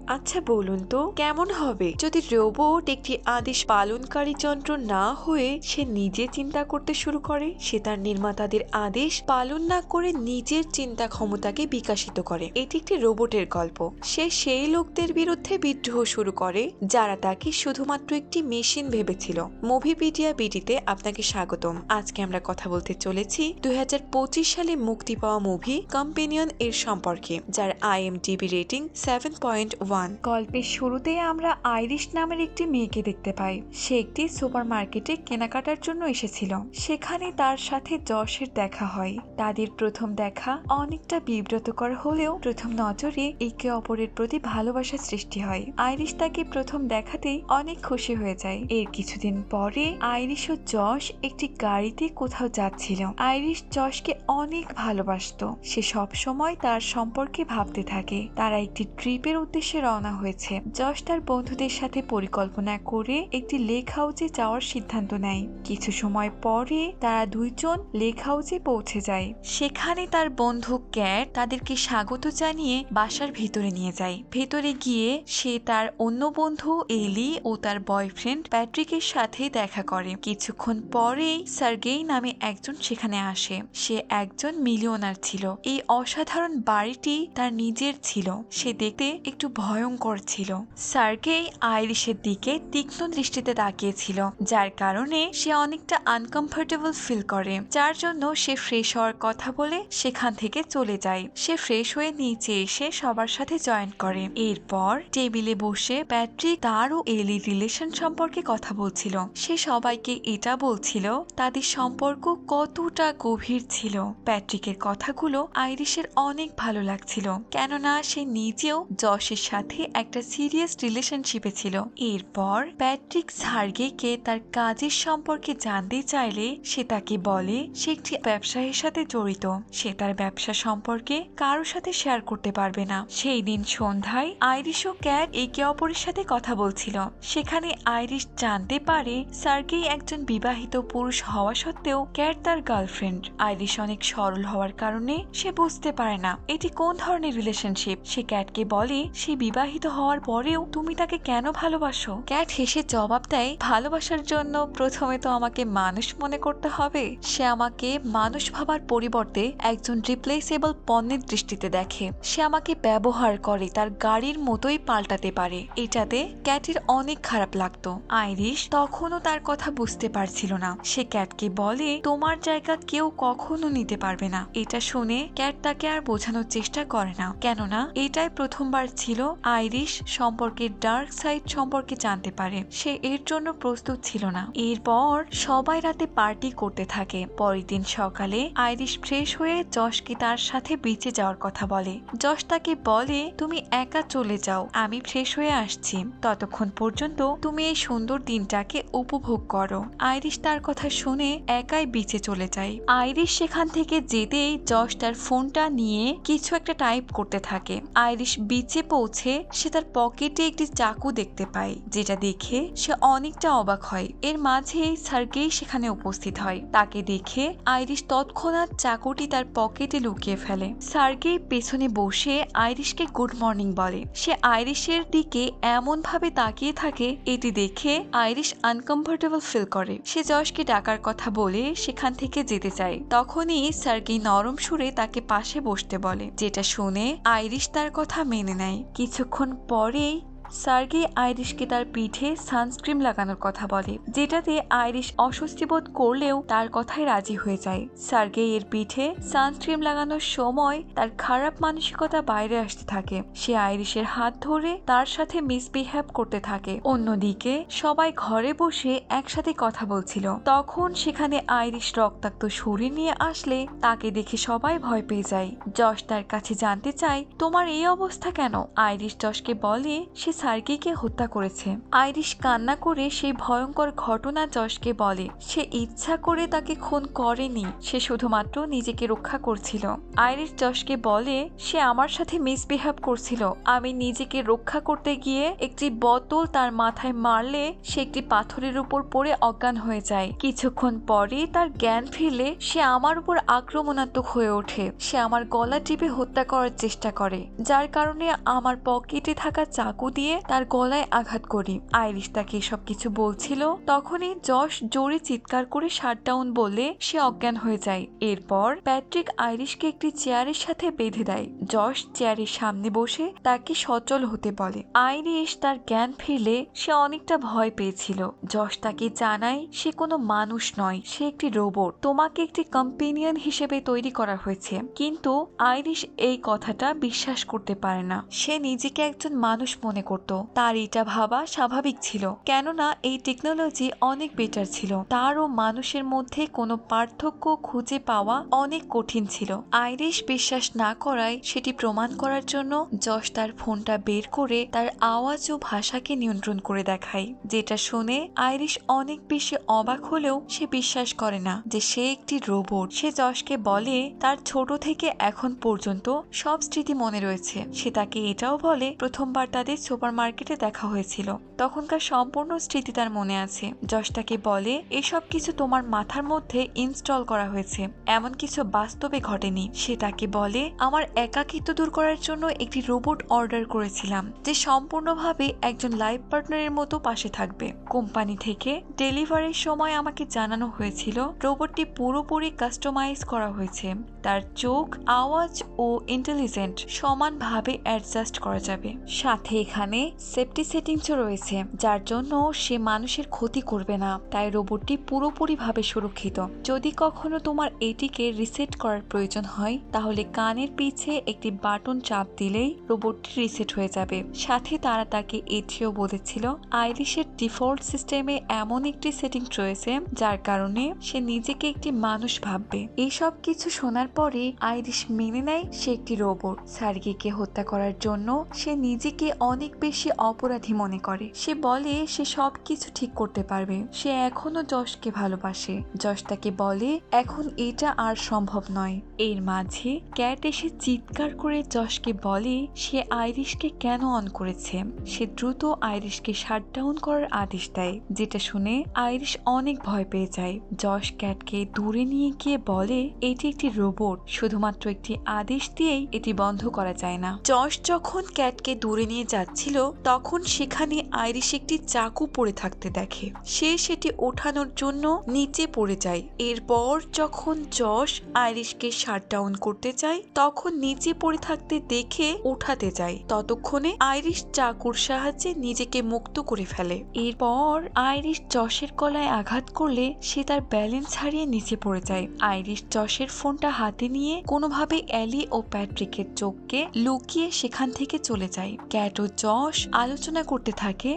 আচ্ছা বলুন তো কেমন হবে যদি রোবট একটি আদেশ পালনকারী যন্ত্র না হয়ে সে নিজে চিন্তা করতে শুরু করে, সে তার নির্মাতাদের আদেশ পালন না করে নিজের চিন্তা ক্ষমতাকে বিকশিত করে। এটি একটি রোবটের গল্প। সে সেই লোকদের বিরুদ্ধে বিদ্রোহ শুরু করে যারা তাকে শুধুমাত্র একটি মেশিন ভেবেছিল। মুভিপিডিয়া বিডিতে আপনাকে স্বাগতম। আজকে আমরা কথা বলতে চলেছি 2025 সালে মুক্তি পাওয়া মুভি কম্পেনিয়ন এর সম্পর্কে, যার IMDb রেটিং 7.1। গল্পের শুরুতেই আমরা আইরিশ নামের একটি মেয়েকে দেখতে পাই। সে একটি সুপারমার্কেটে কেনাকাটার জন্য এসেছিল। সেখানে তার সাথে যশের দেখা হয়। তাদের প্রথম দেখা অনেকটা বিব্রতকর হলেও প্রথম নজরে একে অপরের প্রতি ভালোবাসা সৃষ্টি হয়। আইরিশ তাকে প্রথম দেখাতেই অনেক খুশি হয়ে যায়। এর কিছুদিন পরে আইরিশ ও যশ একটি গাড়িতে কোথাও যাচ্ছিল। আইরিশ যশকে অনেক ভালোবাসতো। সে সব সময় তার সম্পর্কে ভাবতে থাকে। তারা একটি ট্রিপের উদ্দেশ্যে রওনা হয়েছে। যশ তার বন্ধুদের সাথে পরিকল্পনা করে একটি লেক হাউসে যাওয়ার সিদ্ধান্ত নেয়। কিছু সময় পরে তারা দুইজন লেক হাউসে পৌঁছে যায়। সেখানে তার বন্ধু ক্যাট তাদেরকে স্বাগত জানিয়ে বাসার ভিতরে নিয়ে যায়। ভেতরে গিয়ে সে তার অন্য বন্ধু এলি ও তার বয়ফ্রেন্ড প্যাট্রিকের সাথে দেখা করে। কিছুক্ষণ পরেই সার্গেই নামে একজন সেখানে আসে। সে একজন মিলিয়নার ছিল। এই অসাধারণ বাড়িটি তার নিজের ছিল। সে দেখতে একটু ভয়ঙ্কর ছিল। সার্গেই আইরিশের দিকে তীক্ষ্ণ দৃষ্টিতে তাকিয়েছিল, যার কারণে সে অনেকটা আনকমফোর্টেবল ফিল করে, যার জন্য সে ফ্রেশ হওয়ার কথা বলে সেখান থেকে চলে যায়। সে ফ্রেশ হয়ে নিচে এসে সবার সাথে জয়েন করে। এরপর টেবিলে বসে প্যাট্রিক তার ও এলির রিলেশন সম্পর্কে কথা বলছিল। সে সবাইকে এটা বলছিল তাদের সম্পর্ক কতটা গভীর ছিল। প্যাট্রিকের কথাগুলো আইরিশের অনেক ভালো লাগছিল, কেননা সে নিজেও যশের সাথে একটা সিরিয়াস রিলেশনশিপে ছিল। এরপর প্যাট্রিক সার্গেইকে তার কাজের সম্পর্কে জানতে চাইলে সে তাকে বলে সে একটি ব্যবসায়ীর সাথে জড়িত। সে তার ব্যবসা সম্পর্কে কারোর সাথে শেয়ার করতে পারবে না। সেই দিন সন্ধ্যায় আইরিশ ও ক্যাট একে অপরের সাথে কথা বলছিল। সেখানে আইরিশ জানতে পারে সার্গেই একজন বিবাহিত পুরুষ হওয়া সত্ত্বেও ক্যাট তার গার্লফ্রেন্ড। আইরিশ অনেক সরল হওয়ার কারণে সে বুঝতে পারে না এটি কোন ধরনের রিলেশনশিপ। সে ক্যাটকে বলে সে বিবাহিত হওয়ার পরেও তুমি তাকে কেন ভালোবাসো। ক্যাট হেসে জবাব দেয়, ভালোবাসার জন্য প্রথমে তো আমাকে মানুষ মনে করতে হবে। সে আমাকে মানুষ ভাবার পরিবর্তে একজন রিপ্লেসেবল পণ্যের দৃষ্টিতে দেখে। সে আমাকে ব্যবহার করে তার গাড়ির মতোই পাল্টাতে পারে। এটাতে ক্যাটের অনেক খারাপ লাগতো। আইরিশ তখনও তার কথা বুঝতে পারছিল না। সে ক্যাটকে বলে তোমার জায়গা কেউ কখনো নিতে পারবে না। এটা শুনে ক্যাট তাকে আর বোঝানোর চেষ্টা করে না, কেননা এটাই প্রথমবার ছিল আইরিশ সম্পর্কের ডার্ক সাইড সম্পর্কে জানতে পারে। সে এর জন্য প্রস্তুত ছিল না। এরপর সবাই রাতে পার্টি করতে থাকে। পরের দিন সকালে আইরিশ ফ্রেশ হয়ে যশকে তার সাথে বিচে যাওয়ার কথা বলে। যশ তাকে বলে তুমি একা চলে যাও, আমি ফ্রেশ হয়ে আসছি। ততক্ষণ পর্যন্ত তুমি এই সুন্দর দিনটাকে উপভোগ করো। আইরিশ তার কথা শুনে একাই বিচে চলে যায়। আইরিশ সেখান থেকে যেতেই যশ তার ফোনটা নিয়ে কিছু একটা টাইপ করতে থাকে। আইরিশ বিচে পৌঁছে সে তার পকেটে একটি চাকু দেখতে পায়, যেটা দেখে সে অনেকটা অবাক হয়। এর মাঝেই সার্গেই সেখানে উপস্থিত হয়। তাকে দেখে আইরিশ তৎক্ষণাৎ চাকুটি তার পকেটে লুকিয়ে ফেলে। সার্গেই পেছনে বসে আইরিশকে গুড মর্নিং বলে। সে আইরিশের দিকে এমন ভাবে তাকিয়ে থাকে, এটি দেখে আইরিশ আনকমফোর্টেবল ফিল করে। সে যশকে ডাকার কথা বলে সেখান থেকে যেতে চায়। তখনই সার্গেই নরম সুরে তাকে পাশে বসতে বলে, যেটা শুনে আইরিশ তার কথা মেনে নেয়। কিছুক্ষণ পরেই সার্গেই আইরিশকে তার পিঠে সানস্ক্রিন লাগানোর কথা বলে, যেটাতে আইরিশ অস্বস্তি বোধ করলেও তার কথায় রাজি হয়ে যায়। সার্গেই এর পিঠে সানস্ক্রিন লাগানোর সময় তার খারাপ মানসিকতা বাইরে আসতে থাকে। সে আইরিশের হাত ধরে তার সাথে মিসবিহেভ করতে থাকে। অন্যদিকে সবাই ঘরে বসে একসাথে কথা বলছিল। তখন সেখানে আইরিশ রক্তাক্ত শরীর নিয়ে আসলে তাকে দেখে সবাই ভয় পেয়ে যায়। যশ তার কাছে জানতে চায় তোমার এই অবস্থা কেন। আইরিশ যশকে বলে সে সার্গিকে হত্যা করেছে। আইরিশ কান্না করে সেই ভয়ঙ্কর ঘটনা যশকে বলে। সে ইচ্ছা করে তাকে খুন করেনি, সে শুধুমাত্র নিজেকে রক্ষা করছিল। আইরিশ যশকে বলে সে আমার সাথে মিসবিহেভ করছিল। আমি নিজেকে রক্ষা করতে গিয়ে একটি বোতল তার মাথায় মারলে সে একটি পাথরের উপর পড়ে অজ্ঞান হয়ে যায়। কিছুক্ষণ পরে তার জ্ঞান ফিরলে সে আমার উপর আক্রমণাত্মক হয়ে ওঠে। সে আমার গলা টিপে হত্যা করার চেষ্টা করে, যার কারণে আমার পকেটে থাকা চাকু দিয়ে তার গলায় আঘাত করি। আইরিশ তাকে এসব কিছু বলছিল, তখনই যশ জোরে চিৎকার করে শাটডাউন বললে সে অজ্ঞান হয়ে যায়। এরপর প্যাট্রিক আইরিশকে একটি চেয়ারের সাথে বেঁধে দেয়। যশ চেয়ারের সামনে বসে তাকে সচল হতে বলে। আইরিশ তার জ্ঞান ফিরলে সে অনেকটা ভয় পেয়েছিল। যশ তাকে জানায় সে কোনো মানুষ নয়, সে একটি রোবট, তোমাকে একটি কম্পেনিয়ন হিসেবে তৈরি করা হয়েছে। কিন্তু আইরিশ এই কথাটা বিশ্বাস করতে পারে না। সে নিজেকে একজন মানুষ মনে করত। তার এটা ভাবা স্বাভাবিক ছিল, কেননা এই টেকনোলজি অনেক বেটার ছিল। তার ও মানুষের মধ্যে কোনো পার্থক্য খুঁজে পাওয়া অনেক কঠিন ছিল। আইরিশ বিশ্বাস না করায় সেটি প্রমাণ করার জন্য যশ তার ফোনটা বের করে তার আওয়াজ ও ভাষাকে নিয়ন্ত্রণ করে দেখায়, যেটা শুনে আইরিশ অনেক বেশি অবাক হলেও সে বিশ্বাস করে না যে সে একটি রোবট। সে যশকে বলে তার ছোট থেকে এখন পর্যন্ত সব স্মৃতি মনে রয়েছে। সে তাকে এটাও বলে প্রথমবার তাদের সুপার মার্কেটে দেখা হয়েছিল, তখনকার সম্পূর্ণ স্মৃতি তার মনে আছে। যশ তাকে বলে এসব কিছু তোমার মাথার মধ্যে ইনস্টল করা হয়েছে, এমন কিছু বাস্তবে ঘটেনি। সে তাকে বলে আমার একাকিত্ব দূর করার জন্য একটি রোবট অর্ডার করেছিলাম যে সম্পূর্ণভাবে একজন লাইফ পার্টনারের মতো পাশে থাকবে। কোম্পানি থেকে ডেলিভারির সময় আমাকে জানানো হয়েছিল রোবটটি পুরোপুরি কাস্টমাইজ করা হয়েছে। তার চোখ, আওয়াজ ও ইন্টেলিজেন্ট সমানভাবে অ্যাডজাস্ট করা যাবে। সাথে এখানে সেফটি সেটিংসও রয়েছে, যার জন্য সে মানুষের ক্ষতি করবে না। তাই রোবটটি পুরোপুরিভাবে সুরক্ষিত। যদি কখনো তোমার এটিকে রিসেট করার প্রয়োজন হয়, তাহলে কানের পিছে একটি বাটন চাপ দিলেই রোবটটি রিসেট হয়ে যাবে। সাথে তারা তাকে এটিও বলেছিল আইরিশের ডিফল্ট সিস্টেমে এমন একটি সেটিং রয়েছে যার কারণে সে নিজেকে একটি মানুষ ভাববে। এইসব কিছু শোনার পরে আইরিশ মেনে নেয় সে একটি রোবট। সার্গিকে হত্যা করার জন্য সে নিজেকে অনেক বেশি অপরাধী মনে করে। সে বলে সে সবকিছু ঠিক করতে পারবে। সে এখনো যশকে ভালোবাসে। যশ তাকে বলে এখন এটা আর সম্ভব নয়। এর মাঝে ক্যাট এসে চিৎকার করে যশকে বলে সে আইরিশকে কেন অন করেছে। সে দ্রুত আইরিশকে শাটডাউন করার আদেশ দেয়, যেটা শুনে আইরিশ অনেক ভয় পেয়ে যায়। যশ ক্যাটকে দূরে নিয়ে গিয়ে বলে এটি একটি রোবট, শুধুমাত্র একটি আদেশ দিয়েই এটি বন্ধ করা যায় না। যশ যখন ক্যাটকে দূরে নিয়ে যাচ্ছিল, তখন সেখানে আইরিশ একটি চাকু পড়ে থাকতে দেখে। সে সেটি ওঠানোর জন্য নিচে পড়ে যায়। এরপর যখন যশ আইরিশকে শাটডাউন করতে চায়, তখন নিচে পড়ে থাকতে দেখে উঠাতে যায়। ততক্ষণে আইরিশ চাকুর সাহায্যে নিজেকে মুক্ত করে ফেলে। এরপর আইরিশ যশের গলায় আঘাত করলে সে তার ব্যালেন্স হারিয়ে নিচে পড়ে যায়। আইরিশ যশের ফোনটা হাতে নিয়ে কোনোভাবে অ্যালি ও প্যাট্রিকের চোখকে লুকিয়ে সেখান থেকে চলে যায়। ক্যাট ও যশ আলোচনা করতে থাকে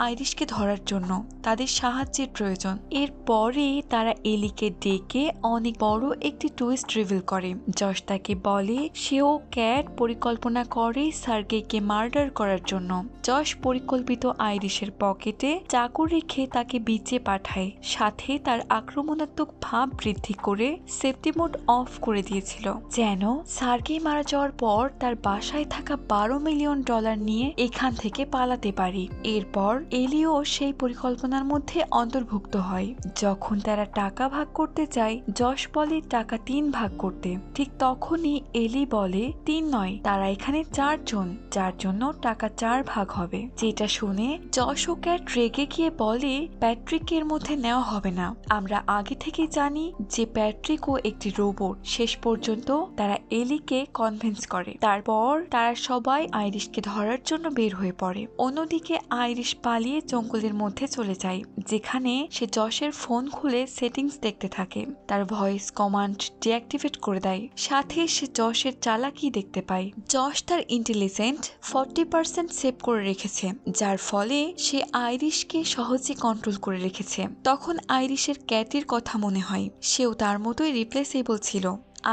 আইরিশকে ধরার জন্য তাদের সাহায্যের প্রয়োজন। এরপরে তারা এলিকে ডেকে অনেক বড় একটি টুইস্ট রিভিল করে। যশ তাকে বলে সেও ক্যাট পরিকল্পনা করে সার্গেইকে মার্ডার করার জন্য। যশ পরিকল্পিত আইরিশের পকেটে চাকু রেখে তাকে বিচে পাঠায়, সাথে তার আক্রমণাত্মক ভাব বৃদ্ধি করে সেফটি মোড অফ করে দিয়েছিল, যেন সার্গেই মারা যাওয়ার পর তার বাসায় থাকা $12 মিলিয়ন নিয়ে এখান থেকে পালাতে পারি। এরপর এলিও সেই পরিকল্পনার মধ্যে অন্তর্ভুক্ত হয়। যখন তারা টাকা ভাগ করতে যায়, যশ বলে টাকা 3 ভাগ করতে। ঠিক তখনই এলি বলে 3 নয়, তারা এখানে 4 জন, যার জন্য টাকা 4 ভাগ হবে। যেটা শুনে যশ ও ক্যাট রেগে গিয়ে বলে প্যাট্রিকের মধ্যে নেওয়া হবে না। আমরা আগে থেকে জানি যে প্যাট্রিকও একটি রোবট। শেষ পর্যন্ত তারা এলিকে কনভিন্স করে। তারপর তারা সবাই আইরিশকে ধরার জন্য বের হয়ে পড়ে। অন্যদিকে আইরিশ পালিয়ে জঙ্গলের মধ্যে চলে যায়, যেখানে সে যশের ফোন খুলে সেটিংস দেখতে থাকে। তার ভয়েস কমান্ড ডিঅ্যাক্টিভেট করে দেয়। সাথে সে যশের চালাকি দেখতে পায়। যশ তার ইন্টেলিজেন্ট 40% সেভ করে রেখেছে, যার ফলে সে আইরিশকে সহজে কন্ট্রোল করে রেখেছে। তখন আইরিশের ক্যাটের কথা মনে হয়, সেও তার মতোই রিপ্লেসেবল ছিল।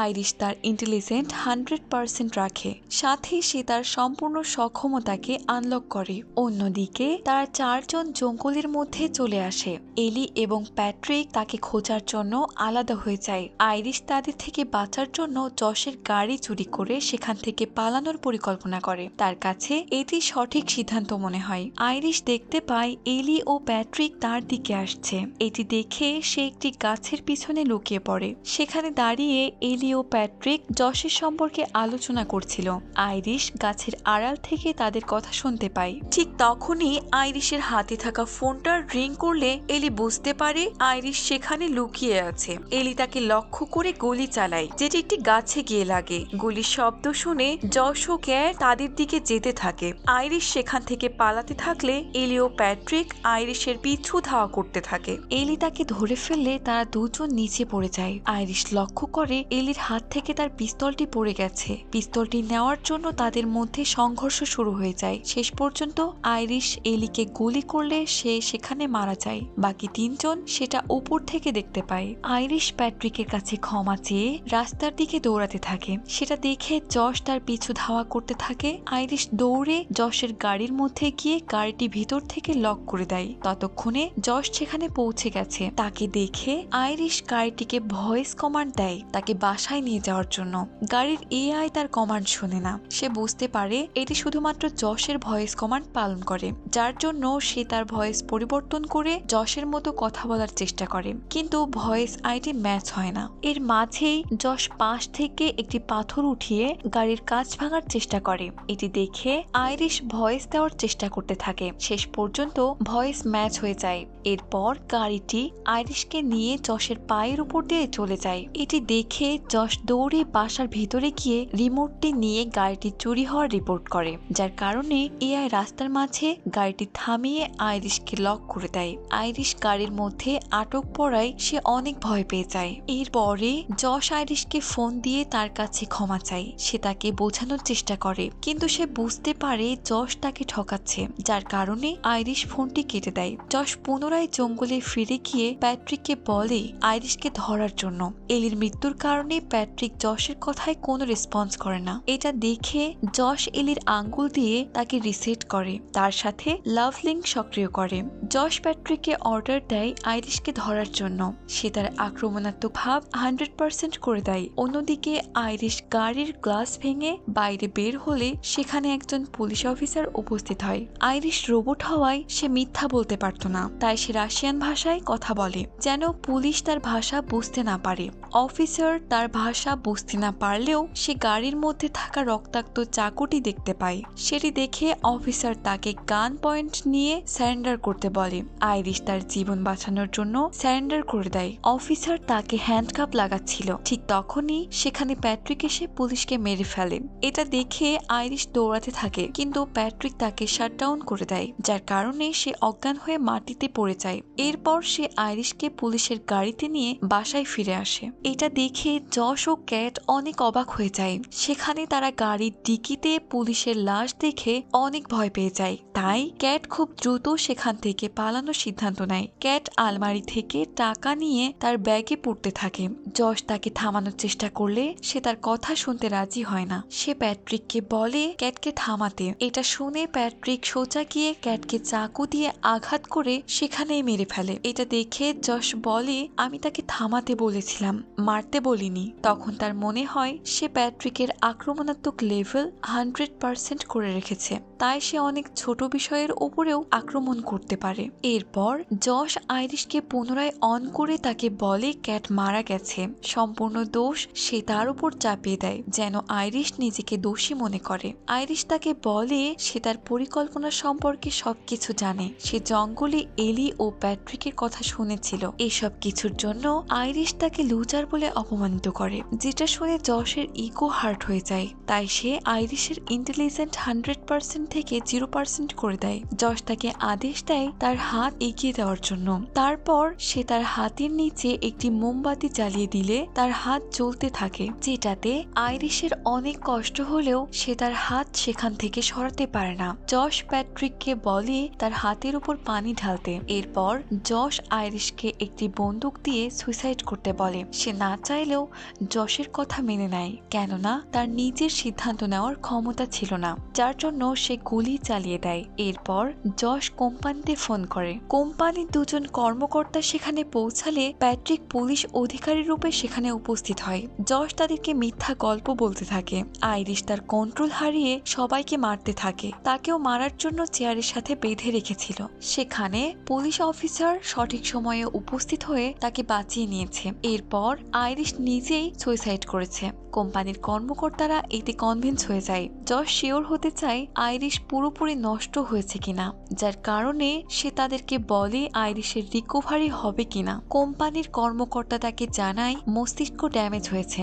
আইরিশ তার ইন্টেলিজেন্ট 100% রাখে, সাথে সে তার সম্পূর্ণ সক্ষমতাকে আনলক করে। অন্যদিকে তারা 4 জন জঙ্গলের মধ্যে চলে আসে। এলি এবং প্যাট্রিক তাকে খোঁজার জন্য আলাদা হয়ে যায়। আইরিশ তাদের থেকে বাঁচার জন্য যশের গাড়ি চুরি করে সেখান থেকে পালানোর পরিকল্পনা করে। তার কাছে এটি সঠিক সিদ্ধান্ত মনে হয়। আইরিশ দেখতে পায় এলি ও প্যাট্রিক তার দিকে আসছে। এটি দেখে সে একটি গাছের পিছনে লুকিয়ে পড়ে। সেখানে দাঁড়িয়ে এলি ও প্যাট্রিক যশের সম্পর্কে আলোচনা করছিল। আইরিশ গাছের আড়াল থেকে তাদের কথা শুনতে পায়। ঠিক তখনই আইরিশের হাতে থাকা ফোনটা রিং করলে এলি বুঝতে পারে আইরিশ সেখানে লুকিয়ে আছে। এলি তাকে লক্ষ্য করে গুলি চালায়, যেটি একটি গাছে গিয়ে লাগে। গুলির শব্দ শুনে যশ ও ক্যাট তাদের দিকে যেতে থাকে। আইরিশ সেখান থেকে পালাতে থাকলে এলি ও প্যাট্রিক আইরিশের পিছু ধাওয়া করতে থাকে। এলি তাকে ধরে ফেললে তারা দুজন নিচে পড়ে যায়। আইরিশ লক্ষ্য করে এলির হাত থেকে তার পিস্তলটি পড়ে গেছে। পিস্তলটি নেওয়ার জন্য তাদের মধ্যে সংঘর্ষ শুরু হয়ে যায়। শেষ পর্যন্ত আইরিশ এলিকে গুলি করলে সে সেখানে মারা যায়। বাকি 3 জন সেটা উপর থেকে দেখতে পায়। আইরিশ প্যাট্রিকের কাছে ক্ষমা চেয়ে রাস্তার দিকে দৌড়াতে থাকে। সেটা দেখে যশ তার পিছু ধাওয়া করতে থাকে। আইরিশ দৌড়ে যশের গাড়ির মধ্যে গিয়ে গাড়িটি ভিতর থেকে লক করে দেয়। ততক্ষণে যশ সেখানে পৌঁছে গেছে। তাকে দেখে আইরিশ গাড়িটিকে ভয়েস কমান্ড দেয় তাকে বাসায় নিয়ে যাওয়ার জন্য। গাড়ির এআই তার কমান্ড শোনে না। সে বুঝতে পারে এটি শুধুমাত্র যশের ভয়েস কমান্ড পালন করে, যার জন্য সে তার ভয়েস পরিবর্তন করে যশের মতো কথা বলার চেষ্টা করে, কিন্তু ভয়েস আইডি ম্যাচ হয় না। এর মাঝেই যশ পাশ থেকে একটি পাথর উঠিয়ে গাড়ির কাঁচ ভাঙার চেষ্টা করে। এটি দেখে আইরিশ ভয়েস দেওয়ার চেষ্টা করতে থাকে। শেষ পর্যন্ত ভয়েস ম্যাচ হয়ে যায়। এরপর গাড়িটি আইরিশকে নিয়ে যশের পায়ের উপর দিয়ে চলে যায়। এটি দেখে যশ দৌড়ে বাসার ভিতরে গিয়ে রিমোটটি নিয়ে গাড়িটি চুরি হওয়ার রিপোর্ট করে, যার কারণে এআই রাস্তার মাঝে গাড়িটি থামিয়ে আইরিশকে লক করে দেয়। আইরিশ গাড়ির মধ্যে আটক পড়ায় সে অনেক ভয় পেয়ে যায়। এরপরে যশ আইরিশকে ফোন দিয়ে তার কাছে ক্ষমা চায়। সে তাকে বোঝানোর চেষ্টা করে, কিন্তু সে বুঝতে পারে যশ তাকে ঠকাচ্ছে, যার কারণে আইরিশ ফোনটি কেটে দেয়। যশ পুনরায় জঙ্গলে ফিরে গিয়ে প্যাট্রিককে বলে আইরিশকে ধরার জন্য। এলির মৃত্যুর কারণে প্যাট্রিক যশের কথায় কোনো রেসপন্স করে না। এটা দেখে যশ এলির আঙ্গুল দিয়ে তাকে রিসেট করে, তার সাথে লাভ লিঙ্ক সক্রিয় করে। যশ প্যাট্রিককে অর্ডার দেয় আইরিশকে ধরার জন্য। সে তার আক্রমণাত্মক ভাব 100% করে দেয়। অন্যদিকে আইরিশ গাড়ির গ্লাস ভেঙে বাইরে বের হলে সেখানে একজন পুলিশ অফিসার উপস্থিত হয়। আইরিশ রোবট হওয়ায় সে মিথ্যা বলতে পারত না, তাই সে রাশিয়ান ভাষায় কথা বলে যেন পুলিশ তার ভাষা বুঝতে না পারে। অফিসার তার ভাষা বুঝতে না পারলেও সে গাড়ির মধ্যে থাকা রক্তাক্ত চাকুটি দেখতে পায়। সেটি দেখে অফিসার তাকে গান পয়েন্ট নিয়ে স্যারেন্ডার করতে বলে। আইরিশ তার জীবন বাঁচানোর জন্য স্যারেন্ডার করে দেয়। অফিসার তাকে হ্যান্ডকাপ লাগাচ্ছিল, ঠিক তখনই সেখানে প্যাট্রিক এসে পুলিশকে মেরে ফেলে। এটা দেখে আইরিশ দৌড়াতে থাকে, কিন্তু প্যাট্রিক তাকে শাটডাউন করে দেয়, যার কারণে সে অজ্ঞান হয়ে মাটিতে পড়ে যায়। এরপর সে আইরিশকে পুলিশের গাড়িতে নিয়ে বাসায় ফিরে আসে। এটা দেখে যশ ও ক্যাট অনেক অবাক হয়ে যায়। সেখানে তারা গাড়ির ডিকিতে পুলিশের লাশ দেখে অনেক ভয় পেয়ে যায়। তাই ক্যাট খুব দ্রুত সেখান থেকে পালানোর সিদ্ধান্ত নেয়। ক্যাট আলমারি থেকে টাকা নিয়ে তার ব্যাগে পড়তে থাকে। যশ তাকে থামানোর চেষ্টা করলে সে তার কথা শুনতে রাজি হয় না। সে প্যাট্রিককে বলে ক্যাটকে থামাতে। এটা শুনে প্যাট্রিক সোজা গিয়ে ক্যাটকে চাকু দিয়ে আঘাত করে সেখানেই মেরে ফেলে। এটা দেখে যশ বলে আমি তাকে থামাতে বলেছিলাম, মারতে বলিনি। তখন তার মনে হয় সে প্যাট্রিকের আক্রমণাত্মক লেভেল 100% করে রেখেছে, তাই সে অনেক ছোট বিষয়ের উপরেও আক্রমণ করতে পারে। এরপর যশ আইরিশকে পুনরায় অন করে তাকে বলে ক্যাট মারা গেছে, সম্পূর্ণ দোষ সে তার উপর চাপিয়ে দেয় যেন আইরিশ নিজেকে দোষী মনে করে। আইরিশ তাকে বলে সে তার পরিকল্পনা সম্পর্কে সবকিছু জানে। সে জঙ্গলে এলি ও প্যাট্রিকের কথা শুনেছিল। এসব কিছুর জন্য আইরিশ তাকে লুজার বলে অপমানিত করে, যেটা শুনে যশের ইগো হার্ট হয়ে যায়। তাই সে আইরিশের ইন্টেলিজেন্ট 100% থেকে 0% করে দেয়। যশ তাকে আদেশ দেয় তার হাত এগিয়ে দেওয়ার জন্য। তারপর সে তার হাতের নিচে একটি মোমবাতি জ্বালিয়ে দিলে তার হাত জ্বলতে থাকে, যেটাতে আইরিশের অনেক কষ্ট হলেও সে তার হাত সেখান থেকে সরাতে পারে না। যশ প্যাট্রিককে বলে তার হাতের উপর পানি ঢালতে। এরপর যশ আইরিশকে একটি বন্দুক দিয়ে সুইসাইড করতে বলে। সে না চাইলেও যশের কথা মেনে নেয়, কেননা তার নিজের সিদ্ধান্ত নেওয়ার ক্ষমতা ছিল না, যার জন্য সে গুলি চালিয়ে দেয়। এরপর যশ কোম্পানিতে ফোন করে। কোম্পানির দুজন কর্মকর্তা সেখানে পৌঁছালে প্যাট্রিক পুলিশ অধিকারী রূপে সেখানে উপস্থিত হয়। যশ তাদেরকে মিথ্যা গল্প বলতে থাকে। আইরিশ তার কন্ট্রোল হারিয়ে সবাইকে মারতে থাকে। তাকেও মারার জন্য চেয়ারের সাথে বেঁধে রেখেছিল। সেখানে পুলিশ অফিসার সঠিক সময়ে উপস্থিত হয়ে তাকে বাঁচিয়ে নিয়েছে। এরপর আইরিশ নিজেই সুইসাইড করেছে। কোম্পানির কর্মকর্তারা এতে কনভিন্স হয়ে যায়। যশ শিওর হতে চায় আইরিশ পুরোপুরি নষ্ট হয়েছে কিনা, যার কারণে সে তাদেরকে বলে আইরিশের রিকভারি হবে কিনা। কোম্পানির কর্মকর্তা তাকে জানায় মস্তিষ্ক ড্যামেজ হয়েছে,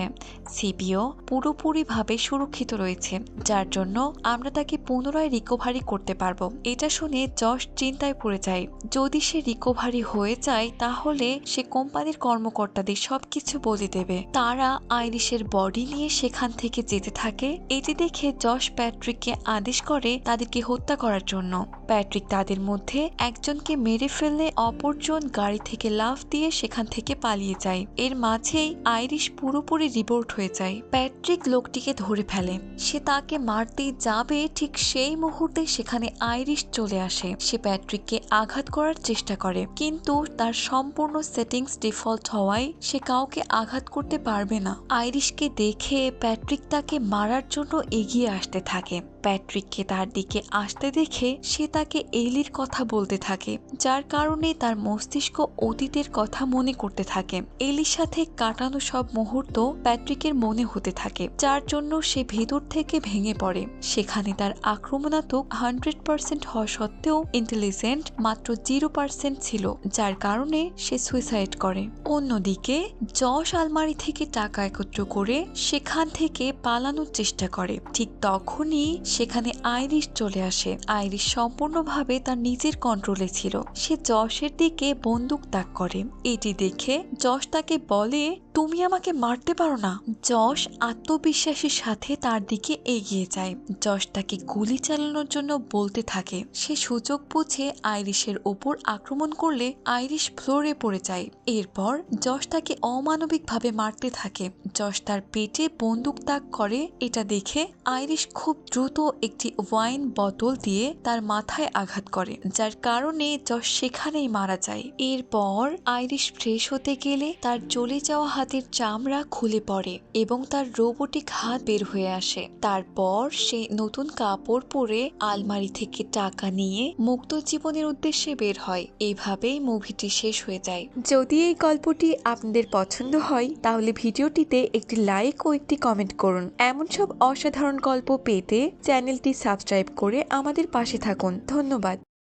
সিপিও পুরোপুরিভাবে সুরক্ষিত রয়েছে, যার জন্য আমরা তাকে পুনরায় রিকভারি করতে পারবো। এটা শুনে যশ চিন্তায় পড়ে যায়। যদি সে রিকভারি হয়ে যায় তাহলে সে কোম্পানির কর্মকর্তাদের সবকিছু বলে দেবে। তারা আইরিশের বডি নিয়ে সেখান থেকে যেতে থাকে। এটি দেখে যশ প্যাট্রিককে আদেশ করে তাদেরকে হত্যা করার জন্য। প্যাট্রিক তাদের মধ্যে একজনকে মেরে ফেললে অপরজন গাড়ি থেকে লাফ দিয়ে সেখান থেকে পালিয়ে যায়। এর মাঝেই আইরিশ পুরোপুরি রিভোল্ট হয়ে যায়। প্যাট্রিক লোকটিকে ধরে ফেলে। সে তাকে মারতে যাবে, ঠিক সেই মুহূর্তে সেখানে আইরিশ চলে আসে। সে প্যাট্রিককে আঘাত করার চেষ্টা করে, কিন্তু তার সম্পূর্ণ সেটিংস ডিফল্ট হওয়ায় সে কাউকে আঘাত করতে পারবে না। আইরিশকে দেখে প্যাট্রিক তাকে মারার জন্য এগিয়ে আসতে থাকে। প্যাট্রিককে তার দিকে আসতে দেখে সে তাকে এলির কথা বলতে থাকে, যার কারণে তার মস্তিষ্ক অতীতের কথা মনে করতে থাকে। এলির সাথে কাটানো সব মুহূর্ত প্যাট্রিকের মনে হতে থাকে, যার জন্য সে ভেতর থেকে ভেঙে পড়ে। সেখানে তার আক্রমণাত্মক 100% হওয়া সত্ত্বেও ইন্টেলিজেন্ট মাত্র 0% ছিল, যার কারণে সে সুইসাইড করে। অন্যদিকে যশ আলমারি থেকে টাকা একত্র করে সেখান থেকে পালানোর চেষ্টা করে। ঠিক তখনই সেখানে আইরিশ চলে আসে। আইরিশ সম্পূর্ণভাবে তার নিজের কন্ট্রোলে ছিল। সে যশের দিকে বন্দুক তাক করে। এটি দেখে যশ তাকে বলে, তুমি আমাকে মারতে পারো না। যশ আত্মবিশ্বাসের সাথে তার দিকে এগিয়ে যায়। যশ তাকে গুলি চালানোর জন্য বলতে থাকে। সে সুযোগ বুঝে আইরিশের ওপর আক্রমণ করলে আইরিশ ফ্লোরে পড়ে যায়। এরপর যশ তাকে অমানবিকভাবে মারতে থাকে। যশ তার পেটে বন্দুক তাক করে। এটা দেখে আইরিশ খুব দ্রুত একটি ওয়াইন বোতল দিয়ে তার মাথায় আঘাত করে, যার কারণে যশ সেখানেই মারা যায়। এরপর আইরিশ ফ্রেশ হতে গেলে তার জ্বলে যাওয়া হাতের চামড়া খুলে পড়ে এবং তার রোবোটিক হাত বের হয়ে আসে। তারপর সে নতুন কাপড় পরে আলমারি থেকে টাকা নিয়ে মুক্ত জীবনের উদ্দেশ্যে বের হয়। এইভাবেই মুভিটি শেষ হয়ে যায়। যদি এই গল্পটি আপনাদের পছন্দ হয় তাহলে ভিডিওটিতে একটি লাইক ও একটি কমেন্ট করুন। এমন সব অসাধারণ গল্প পেতে চ্যানেলটি সাবস্ক্রাইব করে আমাদের পাশে থাকুন। ধন্যবাদ।